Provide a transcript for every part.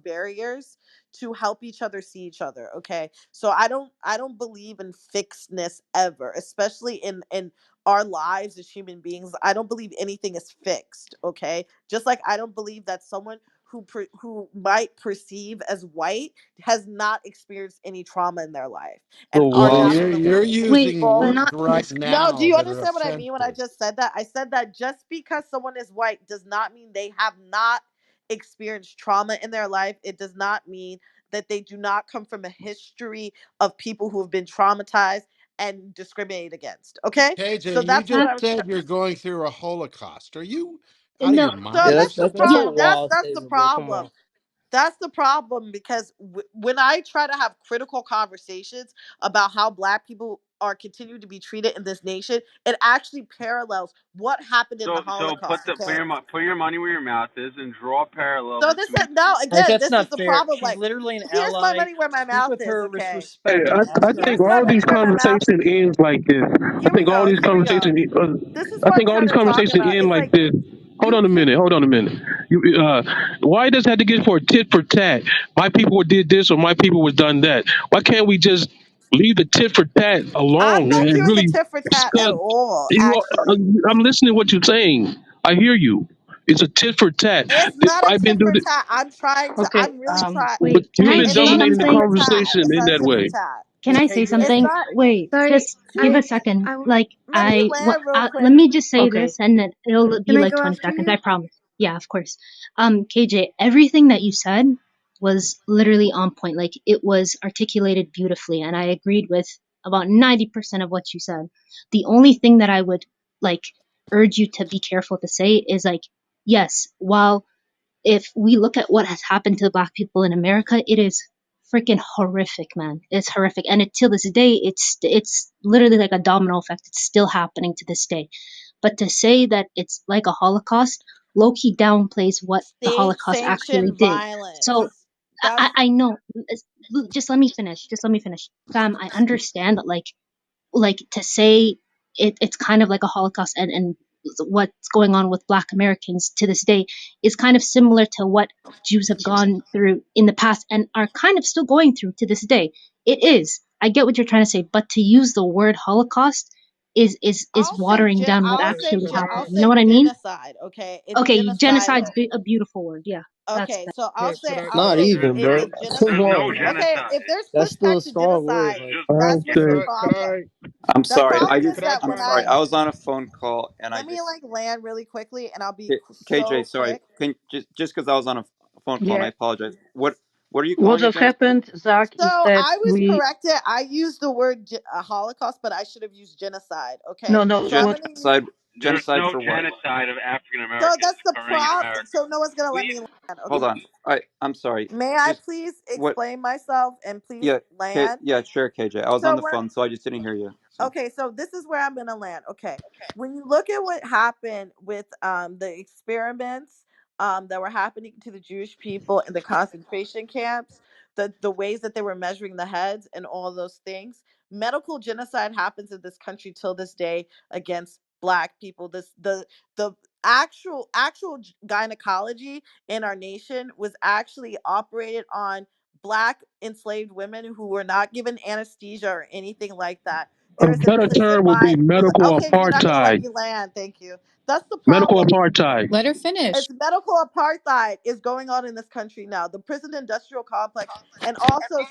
barriers to help each other see each other. Okay, so I don't believe in fixedness ever, especially in our lives as human beings. I don't believe anything is fixed. Okay, just like I don't believe that someone who might perceive as white has not experienced any trauma in their life and So are Well, what? not going to you're lose Wait, using people. words not right No, do now you that are understand what I mean when I offensive. just said that? I said that just because someone is white does not mean they have not experienced trauma in their life. It does not mean that they do not come from a history of people who have been traumatized and discriminated against. Okay? So KJ, you that's what just I that was said you're going through a Holocaust. Are you out of no. your so Yeah, mind or that's the that's a Yeah, something? problem. That's wild that's the statement, bro. Come on. problem. That's the problem because when I try to have critical conversations about how black people are continuing to be treated in this nation, it actually parallels what happened in the So Holocaust. Okay, put your money where your mouth is and draw a parallel so this is between now Like, again, that's this is not the fair. problem. She's Like, literally an here's my ally. money where my Speak mouth with is. her with Okay, Hey, respect and I ask her think here's about my all these money something. where my mouth conversations is. ends like this. I Here we think all go. these Here we conversations. go. This is I what I'm think all trying these to talk conversations about. end It's like like this. Hold you on a can minute. Hold on a minute. You, why does it have to get for a tit for tat? My people did this or my people was done that. Why can't we just leave the tit for tat I'm alone not and doing the really tit for tat at discuss? all. You, Actually, I'm listening to what you're saying. I hear you. It's a tit for tat. it's not a I've been tit doing for it, tat. I'm trying to. Okay, I'm really trying. but wait, can you've I been It's say not a dominating the tit something? for tat. conversation It's in not a that tit for way. tat. Can I say KJ. It's something? not. Wait, Sorry, just give a I, second. I, Like Let me land real let quick. me just say Okay. this, and then it'll can be I like go 20 after seconds. you? I promise. Yeah, of course. KJ, everything that you said was literally on point. Like it was articulated beautifully, and I agreed with about 90% of what you said. The only thing that I would like urge you to be careful to say is like, yes, while if we look at what has happened to the black people in America, it is freaking horrific, man. It's horrific, and till this day, it's literally like a domino effect. It's still happening to this day. But to say that it's like a Holocaust, low key downplays what the State Holocaust actually sanctioned did. So violence. I, That's I I know. Just let me finish. Just let me finish, fam. I understand that, like to say it's kind of like a Holocaust, and what's going on with Black Americans to this day is kind of similar to what Jews have gone through in the past and are kind of still going through to this day. It is. I get what you're trying to say, but to use the word Holocaust is watering down what actually happened. I'll You know say what I mean? genocide. Okay, it's Okay, genocid's genocidal. a beautiful word. Yeah, that's Okay, that. so Okay, could I I'll could Not I say could, even, it's bro. a there's genocide. Come there's no on. Okay, genocide. if there's That's still a pushback to strong word. genocide, Like, Just that's I'll what's the say, could problem. I I'm The sorry. problem KJ, is could I that I'm when sorry. comment? I was on a phone call and I let me just like land really quickly, and I'll be KJ. so Sorry. quick. Can just because I was on a phone call and I Yeah. apologize. What are you What calling it, just Jennifer? happened, Zach, So is that I was we corrected. I used the word Holocaust, but I should have used genocide. Okay, no no so I'm what gonna use. Genocide. There's Genocide no for what? genocide of African So Americans that's the occurring in problem. America. So no one's gonna let me Please. land. Okay, Hold on. I'm sorry. may I Just please what? explain myself and please Yeah. land? Yeah. Sure, KJ. I was on So the what? phone, so I just didn't hear you. So Okay, so this is where I'm gonna land. Okay, when you look at what happened with the experiments that were happening to the Jewish people in the concentration camps, the ways that they were measuring the heads and all those things, medical genocide happens in this country till this day against Black people. The actual gynecology in our nation was actually operated on Black enslaved women who were not given anesthesia or anything like that. a There's better implicit term would be bias. medical Okay, you're not going to let apartheid. me land. Thank you. That's the Medical problem. apartheid. Let her finish. It's medical apartheid is going on in this country now. The prison industrial complex and also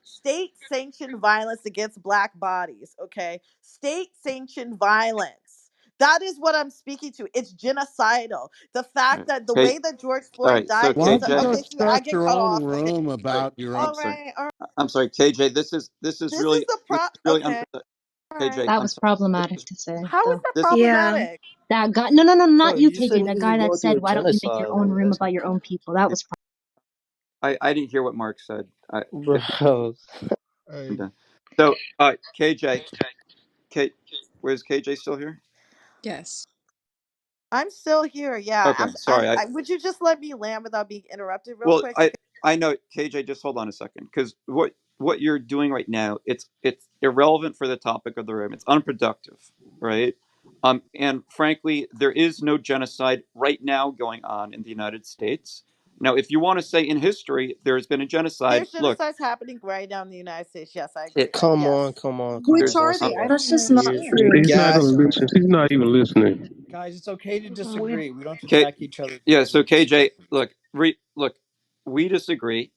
state sanctioned violence against Black bodies. Okay, state sanctioned violence. That is what I'm speaking to. It's genocidal. The all fact right. that the Okay. way that George All Floyd right. So died Why is don't you KJ. okay. just See, I start get your cut own off. Okay, room All right. about your own? I'm all sorry. right, I'm sorry, KJ. This is This is really the this pro. is really Okay, all right. KJ. That I'm was sorry. This problematic is to say, How is though. that this. yeah. problematic? That guy, no, no, no, bro, not you, you said KJ. we That need to guy that go through said, a "Why don't you make your genocide. own Like, room that's about your own people?" That Yeah, was. I didn't hear what Mark said. bro. I'm I, done. So, KJ, where's KJ still here? Yes. I'm still here. Yeah. Okay, sorry. Would you just let me land without being interrupted real Well, quick? I know, KJ. Just hold on a second, because what you're doing right now, it's irrelevant for the topic of the room. It's unproductive, right? And frankly, there is no genocide right now going on in the United States. Now, if you want to say in history there's been a genocide, There's look, genocides happening right now in the United States. Yes, I it, agree. Come Yes. on, come on, come Which on. there's Don't are say they? I that. don't That's just not You're understand. true. He's not going to gaslighting. listen. He's not even listening. Guys, it's okay to we, disagree. We don't have to K, attack each other's yeah. So beliefs. KJ, look, we disagree,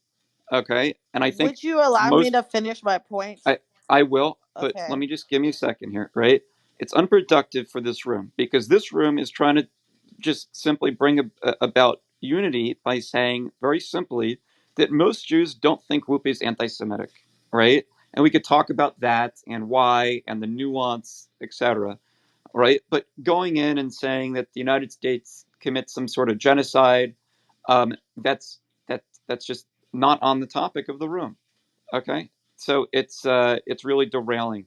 okay, and I think Would you allow me most to finish my points? I I will, but let Okay. me just give me a second here, right? It's unproductive for this room because this room is trying to just simply bring about unity by saying very simply that most Jews don't think Whoopi is anti-Semitic, right? And we could talk about that and why and the nuance, etc. Right? But going in and saying that the United States commits some sort of genocide, that's just not on the topic of the room. Okay, so it's really derailing.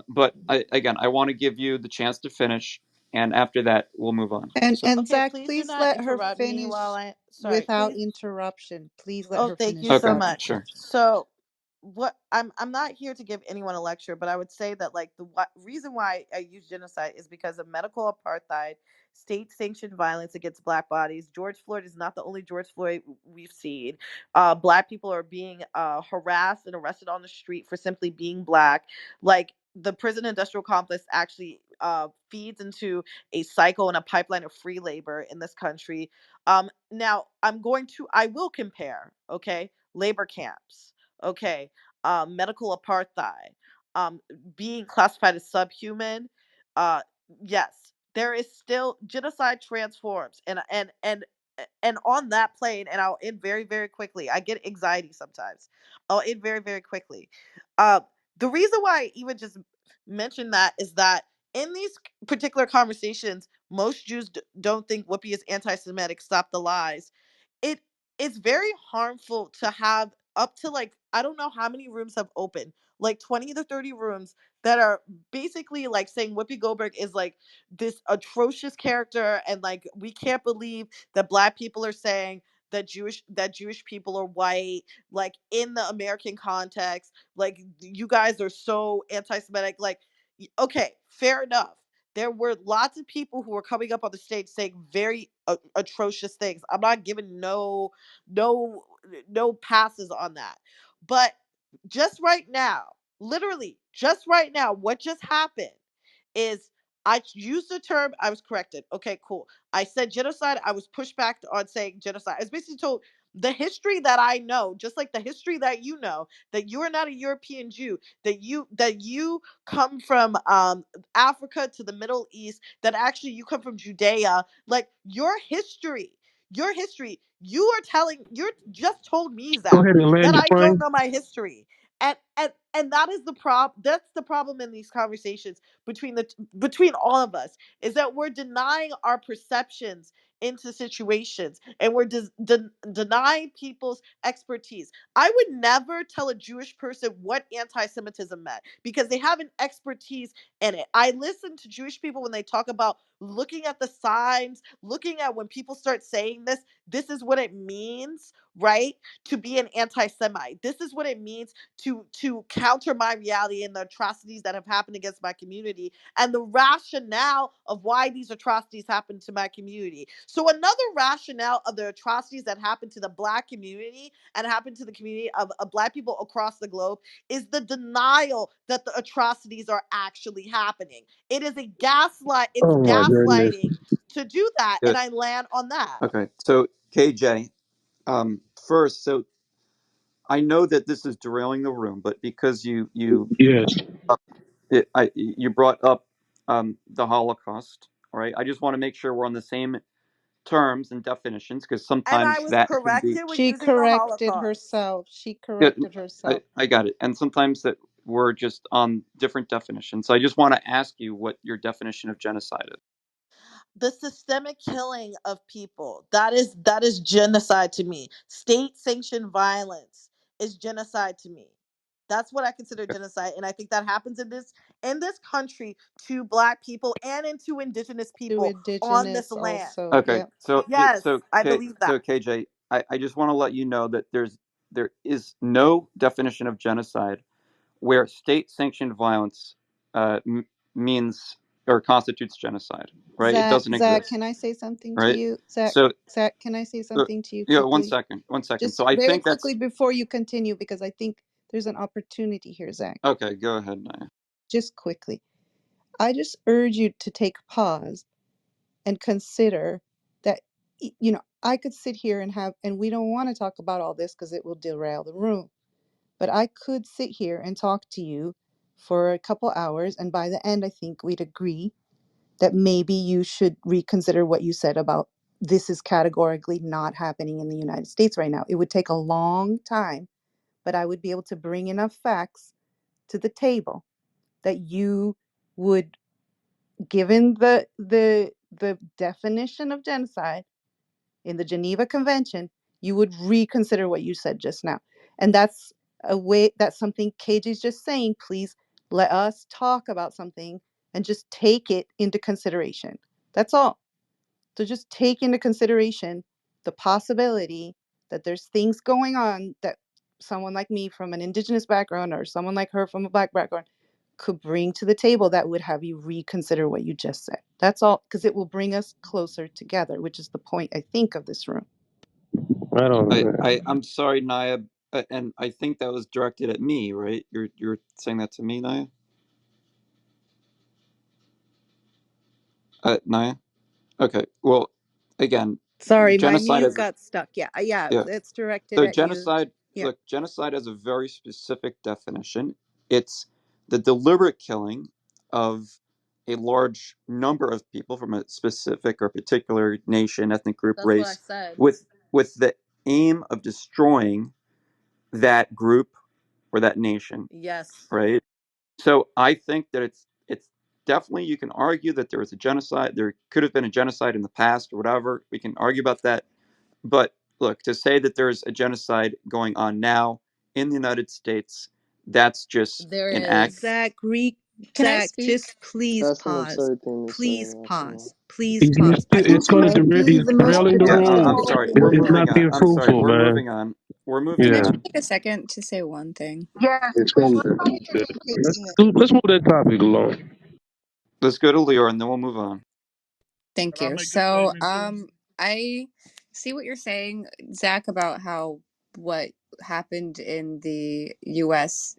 But again, I want to give you the chance to finish, and after that, we'll move on. So And Okay, Zach, please do please not let her interrupt me while finish I sorry, without please. interruption. Please let Oh, her thank you finish, so okay, Zach. much. sure. So, what I'm not here to give anyone a lecture, but I would say that like the reason why I use genocide is because of medical apartheid, state-sanctioned violence against Black bodies. George Floyd is not the only George Floyd we've seen. Black people are being harassed and arrested on the street for simply being Black. Like the prison industrial complex actually feeds into a cycle and a pipeline of free labor in this country. Now I will compare, okay, labor camps, okay, medical apartheid, um, being classified as subhuman. Uh, yes, there is still genocide transforms, and on that plane, and I'll end very very quickly. I get anxiety sometimes. I'll end very very quickly. Uh, the reason why I even just mention that is that in these particular conversations, most Jews don't think Whoopi is anti-Semitic. Stop the lies. It it's very harmful to have up to like I don't know how many rooms have opened, like 20 to 30 rooms that are basically like saying Whoopi Goldberg is like this atrocious character, and like we can't believe that Black people are saying that Jewish people are white, like in the American context, like you guys are so anti-Semitic. Like, okay, fair enough. There were lots of people who were coming up on the stage saying very atrocious things. I'm not giving no no passes on that. But just right now, literally just right now, what just happened is I used the term, I was corrected. Okay, cool. I said genocide. I was pushed back on saying genocide. I was basically told the history that I know, just like the history that you know, that you are not a European Jew, that you come from Africa to the Middle East, that actually you come from Judea, like your history, you just told me, Go Zach, ahead and land that your I don't plane. know my history. And that is the problem. That's the problem in these conversations between all of us, is that we're denying our perceptions into situations, and we're denying people's expertise. I would never tell a Jewish person what anti-Semitism meant because they have an expertise in it. I listen to Jewish people when they talk about looking at the signs, looking at when people start saying this is what it means, right? To be an anti-Semite. This is what it means to counter my reality and the atrocities that have happened against my community, and the rationale of why these atrocities happen to my community. So another rationale of the atrocities that happen to the Black community and happen to the community of Black people across the globe is the denial that the atrocities are actually happening. It is a gaslight. It's Oh my goodness. gaslighting to do that, and Good. I land on that. Okay. So KJ, first, so I know that this is derailing the room, but because Yes. you brought up the Holocaust, all right? I just want to make sure we're on the same terms and definitions because And I sometimes was that can be corrected with She using the corrected Holocaust. herself. She good. corrected I, herself. I got it. And sometimes that we're just on different definitions. So I just want to ask you what your definition of genocide is. The systemic killing of people, that is genocide to me. State sanctioned violence is genocide to me. That's what I consider genocide, and I think that happens in this country to Black people and into indigenous To people on this indigenous land. also. Okay. Yep. Yes, I believe that. So KJ, I just want to let you know that there is no definition of genocide where state sanctioned violence uh, m- means or constitutes genocide, right? It Zach, doesn't Zach, exist, can I say something to right? you? Zach, So, Zach, can I say uh, something to you yeah, one quickly? second, one second. Just So I very think quickly that's before you continue, because I think there's an opportunity here, Zach. okay. Go ahead, Naya. Just quickly. I just urge you to take pause and consider that, I could sit here and we don't want to talk about all this because it will derail the room. But I could sit here and talk to you for a couple hours, and by the end, I think we'd agree that maybe you should reconsider what you said about this is categorically not happening in the United States right now. It would take a long time, but I would be able to bring enough facts to the table that you would, given the definition of genocide in the Geneva Convention, you would reconsider what you said just now. And that's something KJ's just saying. Please let us talk about something and just take it into consideration. That's all. So just take into consideration the possibility that there's things going on that someone like me from an indigenous background or someone like her from a black background could bring to the table that would have you reconsider what you just said. That's all, because it will bring us closer together, which is the point, I think, of this room. I don't. I'm sorry, Naya, and I think that was directed at me, right? You're saying that to me, Naya. Naya. Okay. Well, again, Sorry, my genocide mute is got stuck. Yeah, yeah, yeah. it's directed So at you. genocide, Yeah. look, genocide has a very specific definition. It's the deliberate killing of a large number of people from a specific or particular nation, ethnic group, That's what I race, said. with the aim of destroying that group or that nation, Yes. right? So I think that it's definitely, you can argue that there was a genocide. There could have been a genocide in the past or whatever. We can argue about that. But look, to say that there's a genocide going on now in the United States, that's just There an act. is. Can I Zach, speak? just please That's an pause. absurd thing to say, Please actually. pause. Please pause. I This It's going to might be it's the most derailing the Yeah, room. I'm productive sorry. We're It's moving not on. being I'm sorry. fruitful, We're man. moving on. We're moving Can I Yeah, just on. take a second to say one thing? Yes, it's but going we're to. trying to get Let's engagement. let's move that topic along. Let's go to Leora and then we'll move on. Thank Can I you. make a So, statement too? I see what you're saying, Zach, about how what happened in the US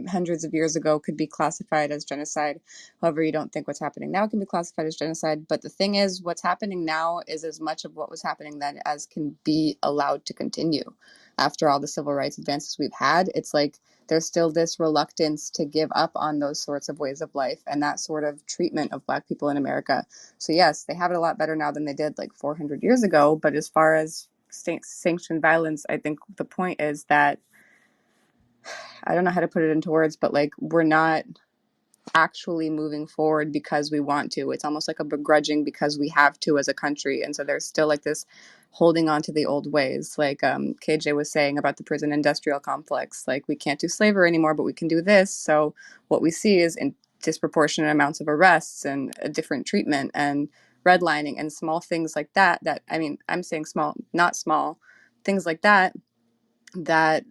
hundreds of years ago could be classified as genocide. However, you don't think what's happening now can be classified as genocide. But the thing is, what's happening now is as much of what was happening then as can be allowed to continue. After all the civil rights advances we've had, it's like there's still this reluctance to give up on those sorts of ways of life and that sort of treatment of Black people in America. So yes, they have it a lot better now than they did like 400 years ago. But as far as sanctioned violence, I think the point is that I don't know how to put it into words, but like we're not actually moving forward because we want to. It's almost like a begrudging because we have to as a country. And so there's still like this holding on to the old ways. Like KJ was saying about the prison industrial complex, like we can't do slavery anymore, but we can do this. So what we see is in disproportionate amounts of arrests and a different treatment and redlining and small things like that, I mean, I'm saying small, not small, things like that, that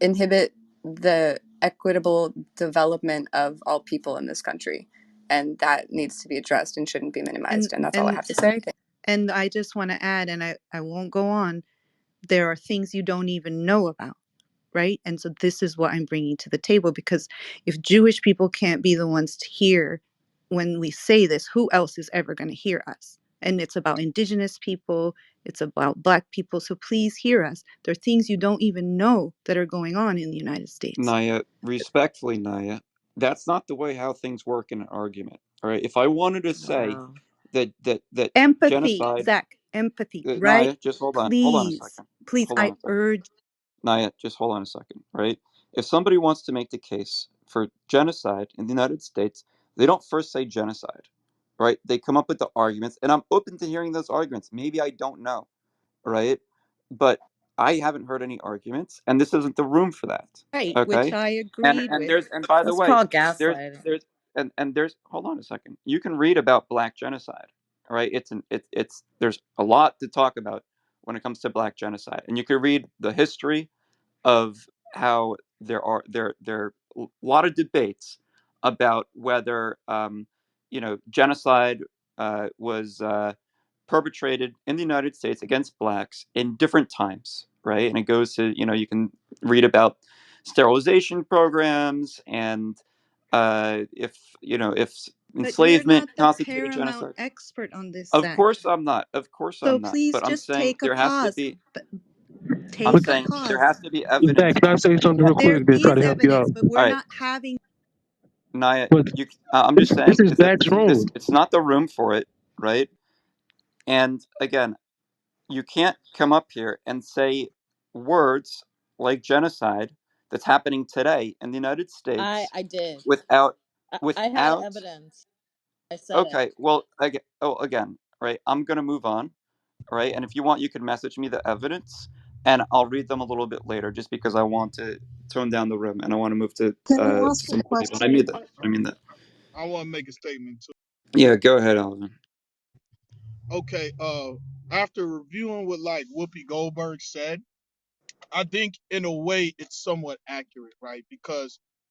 inhibit the equitable development of all people in this country. And that needs to be addressed and shouldn't be And minimized. And that's all I and have to say. and I just want to add, and I won't go on. There are things you don't even know about, right? And so this is what I'm bringing to the table, because if Jewish people can't be the ones to hear when we say this, who else is ever going to hear us? And it's about indigenous people, it's about Black people. So please hear us. There are things you don't even know that are going on in the United States. Naya, respectfully, Naya, that's not the way how things work in an argument. All right. If I wanted to say Wow. that Empathy, genocide, Zach, empathy, right? Naya, just hold on. Hold on a Please, second. please, Hold on I a second. urge. Naya, just hold on a second, right? If somebody wants to make the case for genocide in the United States, they don't first say genocide, right? They come up with the arguments, and I'm open to hearing those arguments. Maybe I don't know, right? But I haven't heard any arguments, and this isn't the room for that. Right, which Okay? I And agreed and with. there's and by the That's way, called there's gaslighting. there's and there's hold on a second. You can read about Black genocide, right? It's there's a lot to talk about when it comes to Black genocide, and you can read the history of how there are a lot of debates about whether genocide was perpetrated in the United States against blacks in different times, right? And it goes to, you can read about sterilization programs and if But you're enslavement not the constituted paramount genocide. expert on this, Of Zach. course I'm not. Of course So I'm not. please But I'm just saying take a there has to pause. be. I'm Take a saying there pause. has to be evidence. Zach, can I say something real There quick to try is to help you out? evidence, but All we're right, not having. Naya, But I'm just this saying is is that Zach's room. it's not the room for it, right? And again, you can't come up here and say words like genocide that's happening today in the United States I did. without I had without evidence. I said it. okay, well again, right, I'm going to move on, right? And if you want, you can message me the evidence and I'll read them a little bit later just because I want to tone down the room and I want to move Can I to ask a some other people. And question? I mean that. I want to make a statement too. Yeah, go ahead, Alvin. Okay, after reviewing what like Whoopi Goldberg said, I think in a way it's somewhat accurate, right? Because